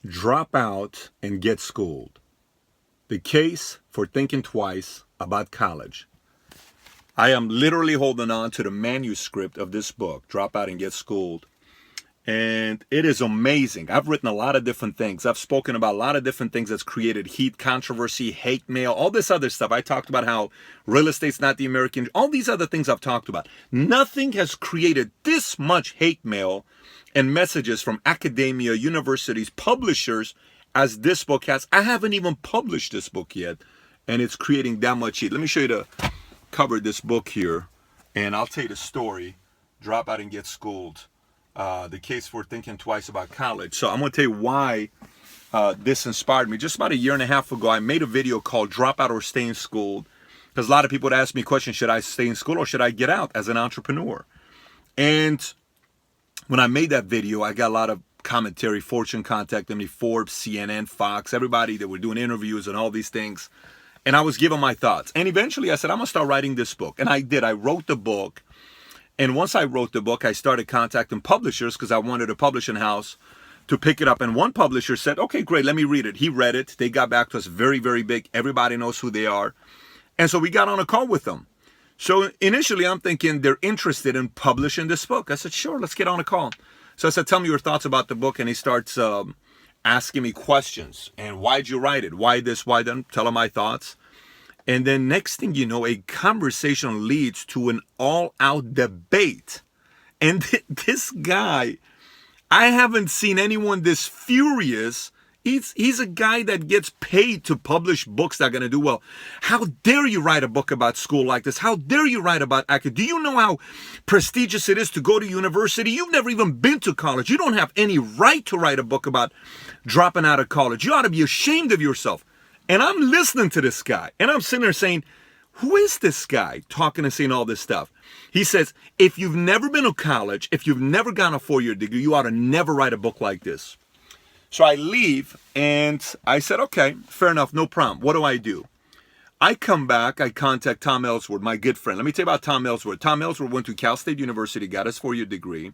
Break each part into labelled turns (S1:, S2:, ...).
S1: Drop out and get schooled. The case for thinking twice about college. I am literally holding on to the manuscript of this book, Drop Out and Get Schooled. And it is amazing. I've written a lot of different things. I've spoken about a lot of different things that's created heat, controversy, hate mail, all this other stuff. I talked about how real estate's not the American, all these other things I've talked about. Nothing has created this much hate mail and messages from academia, universities, publishers as this book has. I haven't even published this book yet, and it's creating that much heat. Let me show you the cover of this book here, and I'll tell you the story. Drop Out and Get Schooled. The case for thinking twice about college. So I'm going to tell you why this inspired me. Just about a year and a half ago, I made a video called Drop Out or Stay in School, because a lot of people would ask me questions, should I stay in school or should I get out as an entrepreneur? And when I made that video, I got a lot of commentary. Fortune contacted me, Forbes, CNN, Fox, everybody that were doing interviews and all these things. And I was giving my thoughts. And eventually I said, I'm going to start writing this book. And I did. I wrote the book. And once I wrote the book, I started contacting publishers because I wanted a publishing house to pick it up. And one publisher said, okay, great, let me read it. He read it. They got back to us very, very big. Everybody knows who they are. And so we got on a call with them. So initially I'm thinking they're interested in publishing this book. I said, sure, let's get on a call. So I said, tell me your thoughts about the book. And he starts asking me questions. And why'd you write it? Why this? Why then? Tell him my thoughts. And then next thing you know, a conversation leads to an all-out debate. And this guy, I haven't seen anyone this furious. He's a guy that gets paid to publish books that are going to do well. How dare you write a book about school like this? How dare you write about academia? Do you know how prestigious it is to go to university? You've never even been to college. You don't have any right to write a book about dropping out of college. You ought to be ashamed of yourself. And I'm listening to this guy, and I'm sitting there saying, who is this guy talking and saying all this stuff? He says, if you've never been to college, if you've never gotten a 4-year degree, you ought to never write a book like this. So I leave, and I said, okay, fair enough, no problem. What do? I come back, I contact Tom Ellsworth, my good friend. Let me tell you about Tom Ellsworth. Tom Ellsworth went to Cal State University, got his 4-year degree.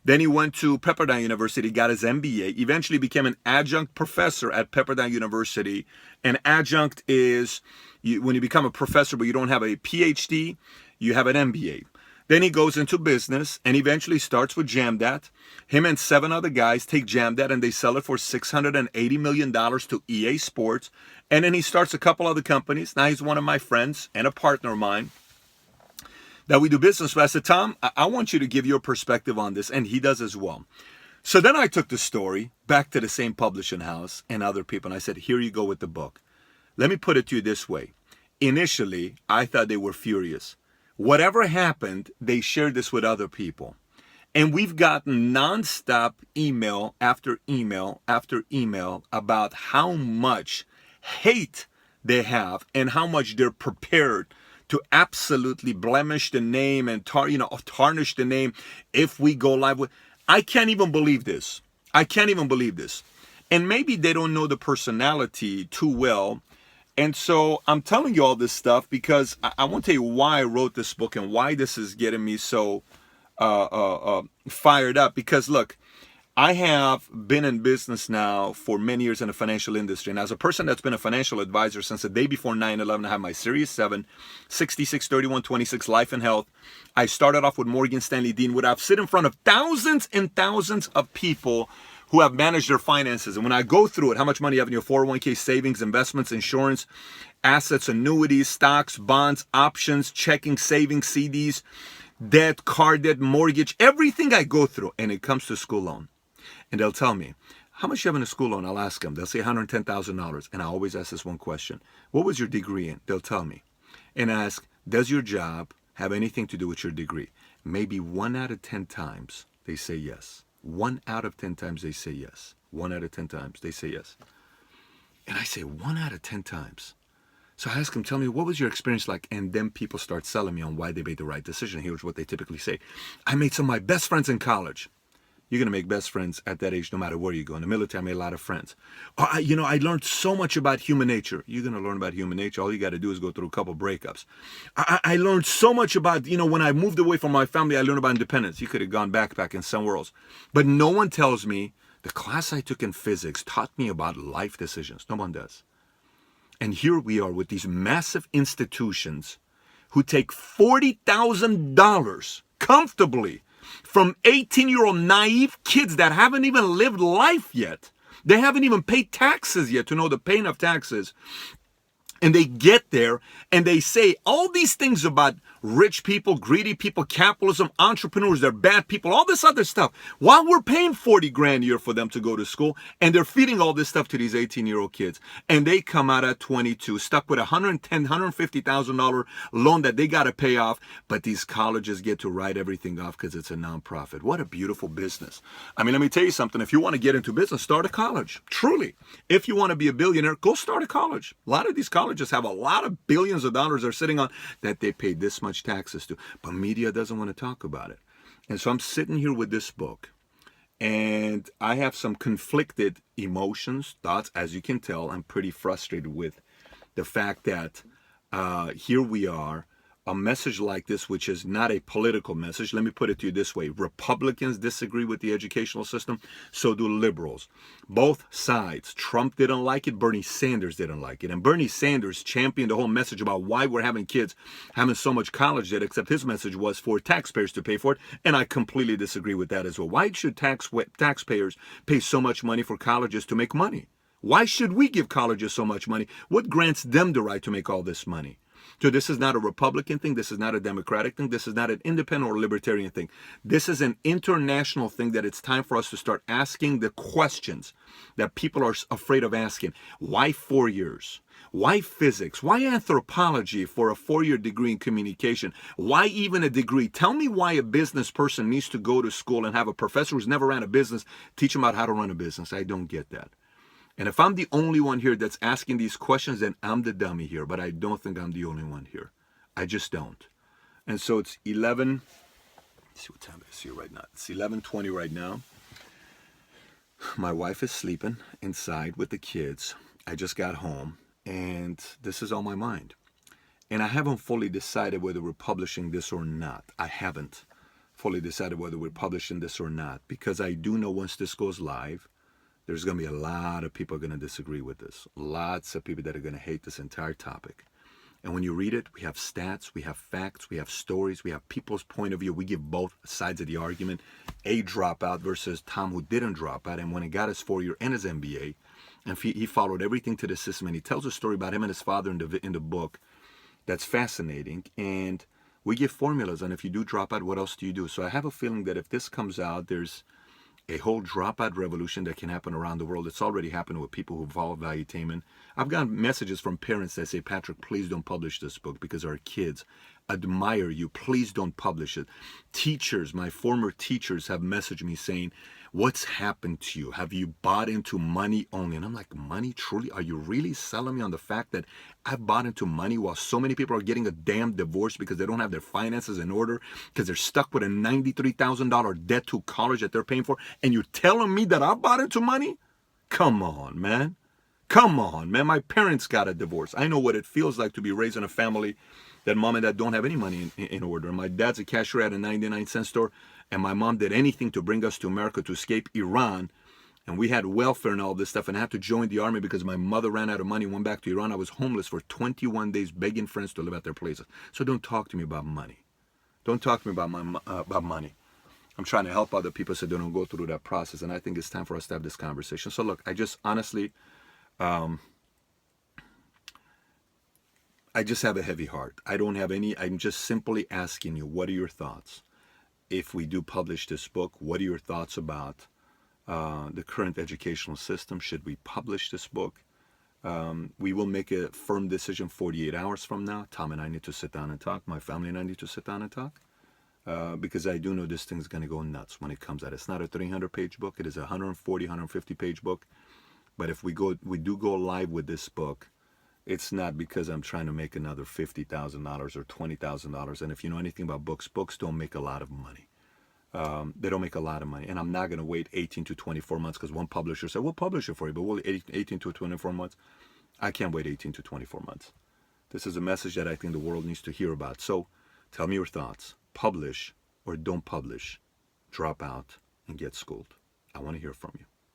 S1: Then he went to Pepperdine University, got his MBA, eventually became an adjunct professor at Pepperdine University. An adjunct is when you become a professor, but you don't have a PhD, you have an MBA. Then he goes into business and eventually starts with Jamdat. Him and 7 other guys take Jamdat and they sell it for $680 million to EA Sports. And then he starts a couple other companies. Now he's one of my friends and a partner of mine that we do business with. I said, Tom, I want you to give your perspective on this. And he does as well. So then I took the story back to the same publishing house and other people. And I said, here you go with the book. Let me put it to you this way. Initially, I thought they were furious. Whatever happened, they shared this with other people. And we've gotten nonstop email after email after email about how much hate they have and how much they're prepared to absolutely blemish the name and tarnish the name if we go live with. I can't even believe this. I can't even believe this. And maybe they don't know the personality too well. And so I'm telling you all this stuff because I want to tell you why I wrote this book and why this is getting me so fired up. Because look, I have been in business now for many years in the financial industry. And as a person that's been a financial advisor since the day before 9/11, I have my Series 7, 66, 31, 26 Life and Health. I started off with Morgan Stanley Dean. I've sit in front of thousands and thousands of people who have managed their finances. And when I go through it, how much money you have in your 401k, savings, investments, insurance, assets, annuities, stocks, bonds, options, checking, savings, CDs, debt, car debt, mortgage, everything I go through. And it comes to school loan. And they'll tell me, how much you have in a school loan? I'll ask them. They'll say $110,000. And I always ask this one question. What was your degree in? They'll tell me. And I ask, does your job have anything to do with your degree? Maybe 1 out of 10 times they say yes. 1 out of 10 times they say yes. 1 out of 10 times they say yes. And I say 1 out of 10 times. So I ask them, tell me, what was your experience like? And then people start selling me on why they made the right decision. Here's what they typically say. I made some of my best friends in college. You're going to make best friends at that age no matter where you go. In the military, I made a lot of friends. I learned so much about human nature. You're going to learn about human nature. All you got to do is go through a couple breakups. I learned so much about, when I moved away from my family, I learned about independence. You could have gone backpacking somewhere else. But no one tells me The class I took in physics taught me about life decisions. No one does. And here we are with these massive institutions who take $40,000 comfortably from 18-year-old naive kids that haven't even lived life yet. They haven't even paid taxes yet to know the pain of taxes. And they get there and they say all these things about rich people, greedy people, capitalism, entrepreneurs, they're bad people, all this other stuff. While we're paying 40 grand a year for them to go to school, and they're feeding all this stuff to these 18-year-old kids. And they come out at 22, stuck with $110,000, $150,000 loan that they got to pay off. But these colleges get to write everything off because it's a nonprofit. What a beautiful business. I mean, let me tell you something. If you want to get into business, start a college. Truly. If you want to be a billionaire, go start a college. A lot of these colleges have a lot of billions of dollars they're sitting on that they paid this much taxes to, but media doesn't want to talk about it. And so I'm sitting here with this book, and I have some conflicted emotions, thoughts. As you can tell, I'm pretty frustrated with the fact that here we are, a message like this, which is not a political message. Let me put it to you this way. Republicans disagree with the educational system. So do liberals. Both sides. Trump didn't like it. Bernie Sanders didn't like it. And Bernie Sanders championed the whole message about why we're having kids having so much college debt, except his message was for taxpayers to pay for it. And I completely disagree with that as well. Why should taxpayers pay so much money for colleges to make money? Why should we give colleges so much money? What grants them the right to make all this money? So this is not a Republican thing. This is not a Democratic thing. This is not an independent or libertarian thing. This is an international thing that it's time for us to start asking the questions that people are afraid of asking. Why 4 years? Why physics? Why anthropology for a 4-year degree in communication? Why even a degree? Tell me why a business person needs to go to school and have a professor who's never ran a business teach them about how to run a business. I don't get that. And if I'm the only one here that's asking these questions, then I'm the dummy here. But I don't think I'm the only one here. I just don't. And so it's 11. Let's see what time it is here right now. It's 11:20 right now. My wife is sleeping inside with the kids. I just got home, and this is on my mind. And I haven't fully decided whether we're publishing this or not. I haven't fully decided whether we're publishing this or not, because I do know once this goes live, there's going to be a lot of people going to disagree with this. Lots of people that are going to hate this entire topic. And when you read it, we have stats, we have facts, we have stories, we have people's point of view. We give both sides of the argument. A dropout versus Tom who didn't drop out. And when he got his 4-year and his MBA, and he followed everything to the system. And he tells a story about him and his father in the book that's fascinating. And we give formulas. And if you do drop out, what else do you do? So I have a feeling that if this comes out, there's a whole dropout revolution that can happen around the world. It's already happening with people who follow valuetainment. I've gotten messages from parents that say, Patrick, please don't publish this book because our kids admire you. Please don't publish it. Teachers, my former teachers have messaged me saying, what's happened to you? Have you bought into money only? And I'm like, money? Truly? Are you really selling me on the fact that I've bought into money while so many people are getting a damn divorce because they don't have their finances in order, because they're stuck with a $93,000 debt to college that they're paying for, and you're telling me that I bought into money? Come on, man. Come on, man. My parents got a divorce. I know what it feels like to be raised in a family that mom and dad don't have any money in order. My dad's a cashier at a 99-cent store, and my mom did anything to bring us to America to escape Iran. And we had welfare and all this stuff, and I had to join the army because my mother ran out of money, went back to Iran. I was homeless for 21 days begging friends to live at their places. So don't talk to me about money. Don't talk to me about money. I'm trying to help other people so they don't go through that process, and I think it's time for us to have this conversation. So look, I just honestly, I just have a heavy heart. I don't have any, I'm just simply asking you, what are your thoughts? If we do publish this book, what are your thoughts about the current educational system? Should we publish this book? We will make a firm decision 48 hours from now. Tom and I need to sit down and talk. My family and I need to sit down and talk. Because I do know this thing's going to go nuts when it comes out. It's not a 300-page book. It is a 140, 150-page book. But if we do go live with this book, it's not because I'm trying to make another $50,000 or $20,000. And if you know anything about books, books don't make a lot of money. They don't make a lot of money. And I'm not going to wait 18 to 24 months because one publisher said, we'll publish it for you, but we'll 18 to 24 months. I can't wait 18 to 24 months. This is a message that I think the world needs to hear about. So tell me your thoughts. Publish or don't publish. Drop out and get schooled. I want to hear from you.